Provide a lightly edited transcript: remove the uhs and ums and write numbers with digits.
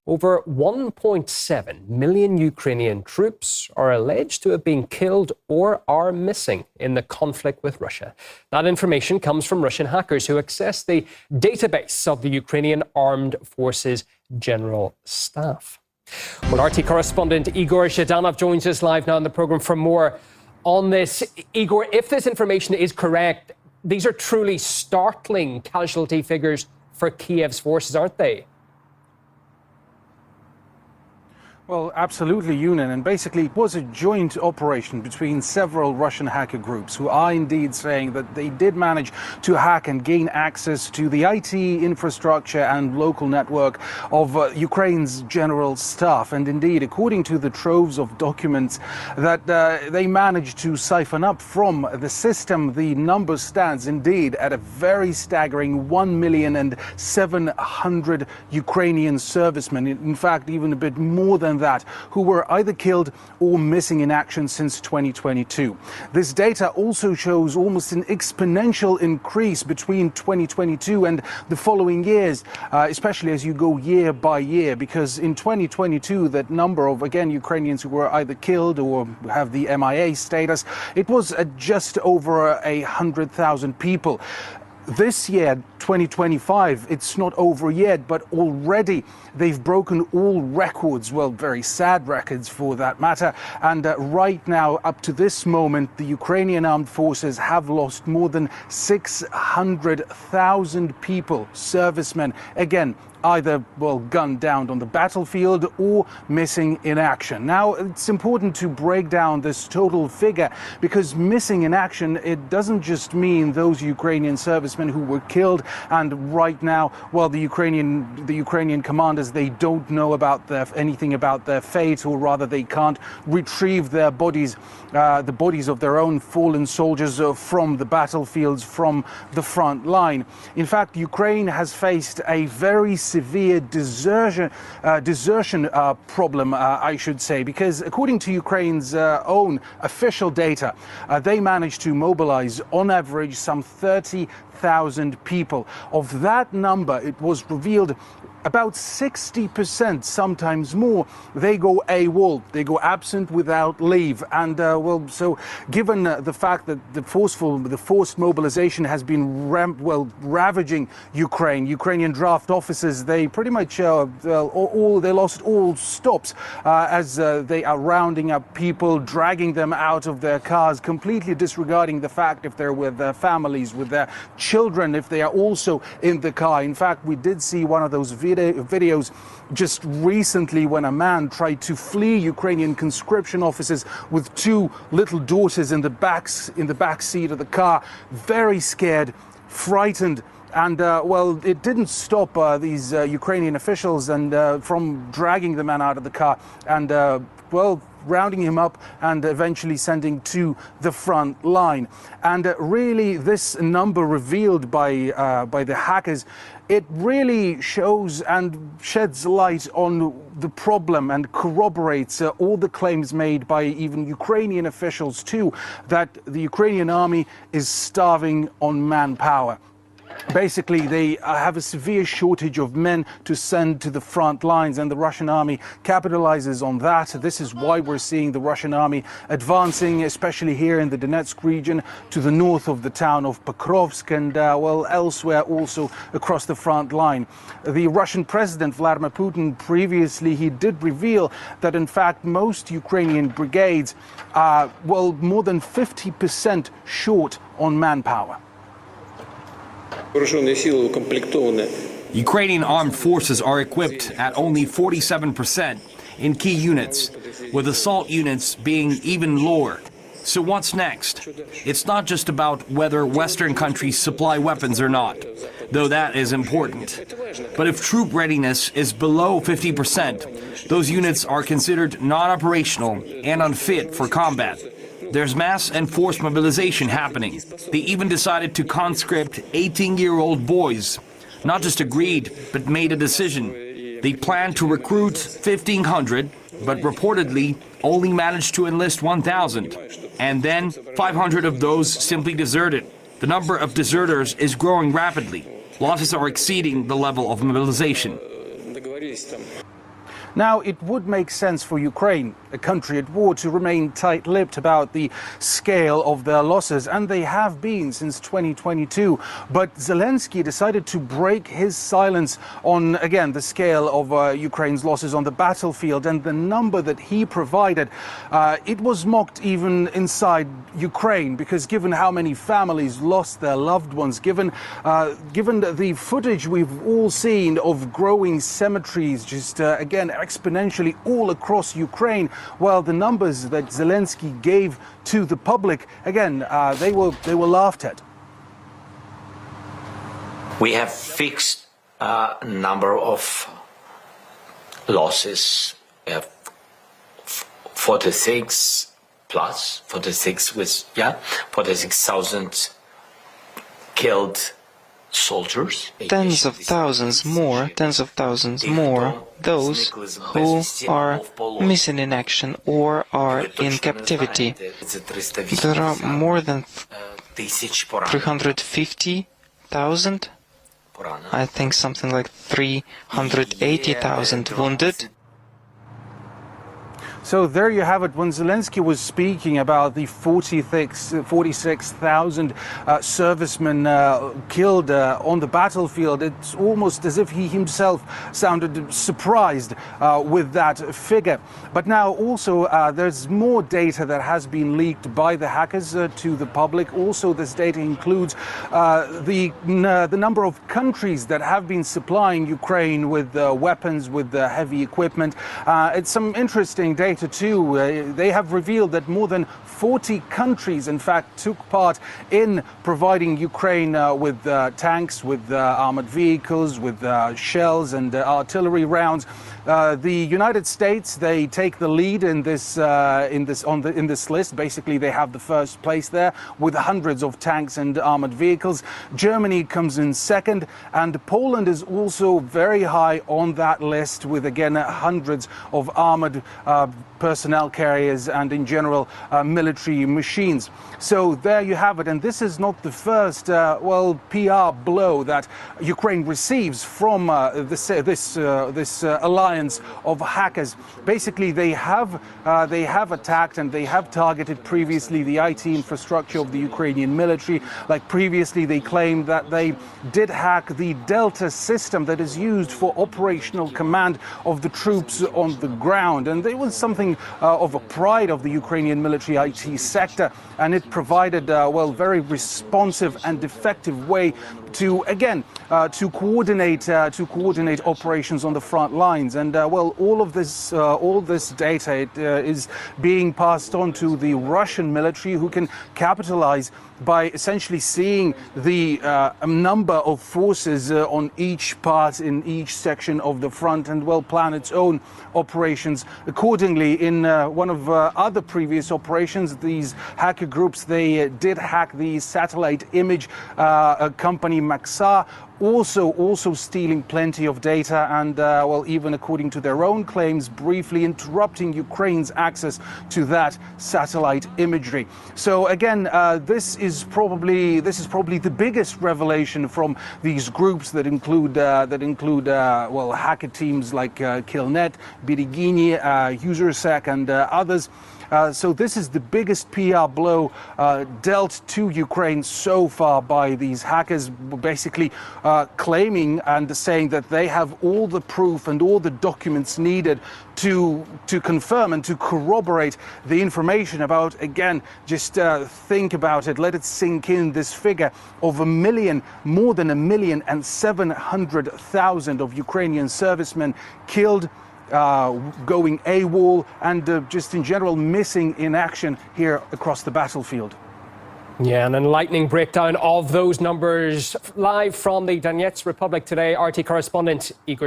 Over 1.7 million Ukrainian troops are alleged to have been killed or are missing in the conflict with Russia. That information comes from Russian hackers who accessed the database of the Ukrainian Armed Forces General Staff. Well, RT correspondent Igor Zhedanov joins us live now on the program for more on this. Igor, if this information is correct, these are truly startling casualty figures for Kiev's forces, aren't they? Well, absolutely, Yunan. And basically, it was a joint operation between several Russian hacker groups who are indeed saying that they did manage to hack and gain access to the IT infrastructure and local network of Ukraine's general staff. And indeed, according to the troves of documents that they managed to siphon up from the system, the number stands indeed at a very staggering 1,700,000 Ukrainian servicemen. In fact, even a bit more than that, who were either killed or missing in action since 2022. This data also shows almost an exponential increase between 2022 and the following years, especially as you go year by year, because in 2022, that number of, again, Ukrainians who were either killed or have the MIA status, it was just over 100,000 people. This year, 2025, it's not over yet, but already they've broken all records, well, very sad records for that matter. And right now, up to this moment, the Ukrainian armed forces have lost more than 600,000 people, servicemen, again, either, well, gunned down on the battlefield or missing in action. Now, it's important to break down this total figure, because missing in action, it doesn't just mean those Ukrainian servicemen who were killed, and right now, well, the Ukrainian commanders, they don't know about anything about their fate, or rather they can't retrieve their bodies, the bodies of their own fallen soldiers from the battlefields, from the front line. In fact, Ukraine has faced a very severe desertion problem, I should say, because according to Ukraine's own official data, they managed to mobilize on average some 30,000 people. Of that number, it was revealed about 60%, sometimes more, they go AWOL, they go absent without leave. And well, so given the fact that the forced mobilization has been ravaging Ukrainian draft officers, they pretty much they lost all stops as they are rounding up people, dragging them out of their cars, completely disregarding the fact if they're with their families, with their children, if they are also in the car. In fact, we did see one of those videos just recently when a man tried to flee Ukrainian conscription officers with two little daughters in the back seat of the car, very scared, frightened. And, well, it didn't stop these Ukrainian officials and from dragging the man out of the car and, well, rounding him up and eventually sending to the front line. And really, this number revealed by the hackers, it really shows and sheds light on the problem and corroborates all the claims made by even Ukrainian officials too, that the Ukrainian army is starving on manpower. Basically, they have a severe shortage of men to send to the front lines, and the Russian army capitalizes on that. This is why we're seeing the Russian army advancing, especially here in the Donetsk region, to the north of the town of Pokrovsk and, well, elsewhere also across the front line. The Russian President Vladimir Putin previously, he did reveal that, in fact, most Ukrainian brigades are, well, more than 50% short on manpower. Ukrainian armed forces are equipped at only 47% in key units, with assault units being even lower. So what's next? It's not just about whether Western countries supply weapons or not, though that is important. But if troop readiness is below 50%, those units are considered non-operational and unfit for combat. There's mass and forced mobilization happening. They even decided to conscript 18-year-old boys. Not just agreed, but made a decision. They planned to recruit 1,500, but reportedly only managed to enlist 1,000. And then 500 of those simply deserted. The number of deserters is growing rapidly. Losses are exceeding the level of mobilization. Now, it would make sense for Ukraine, a country at war, to remain tight-lipped about the scale of their losses, and they have been since 2022. But Zelensky decided to break his silence on, again, the scale of Ukraine's losses on the battlefield, and the number that he provided, it was mocked even inside Ukraine, because given how many families lost their loved ones, given the footage we've all seen of growing cemeteries, just again exponentially all across Ukraine, well, the numbers that Zelensky gave to the public, again, they were laughed at. We have fixed a number of losses. We have 46 plus 46 with 46,000 killed soldiers. Tens of thousands more, those who are missing in action or are in captivity. There are more than 350,000, I think something like 380,000 wounded. So there you have it. When Zelensky was speaking about the 46,000 servicemen killed on the battlefield, it's almost as if he himself sounded surprised with that figure. But now also there's more data that has been leaked by the hackers to the public. Also, this data includes the number of countries that have been supplying Ukraine with weapons, with heavy equipment. It's some interesting data too. They have revealed that more than 40 countries, in fact, took part in providing Ukraine with tanks, with armored vehicles, with shells and artillery rounds. The United States, they take the lead in this list. Basically, they have the first place there with hundreds of tanks and armored vehicles. Germany comes in second, and Poland is also very high on that list with, again, hundreds of armored personnel carriers and, in general, military machines. So there you have it. And this is not the first, PR blow that Ukraine receives from this alliance of hackers. Basically, they have attacked and they have targeted previously the IT infrastructure of the Ukrainian military. Like previously, they claimed that they did hack the Delta system that is used for operational command of the troops on the ground. And it was something of a pride of the Ukrainian military IT sector, and it provided very responsive and effective way to, again, to coordinate operations on the front lines. And all this data is being passed on to the Russian military, who can capitalize by essentially seeing the number of forces on each part in each section of the front, and plan its own operations accordingly. In one of other previous operations, these hacker groups, they did hack the satellite image company Maxar, also stealing plenty of data and, even according to their own claims, briefly interrupting Ukraine's access to that satellite imagery. So again, this is probably the biggest revelation from these groups that include hacker teams like Killnet, Bereziny, Usersec, and others. So this is the biggest PR blow dealt to Ukraine so far by these hackers, basically claiming and saying that they have all the proof and all the documents needed to confirm and to corroborate the information about, again, just think about it, let it sink in, this figure of more than 1,700,000 of Ukrainian servicemen killed, going AWOL, and just in general missing in action here across the battlefield. Yeah, an enlightening breakdown of those numbers live from the Donetsk Republic today. RT correspondent Igor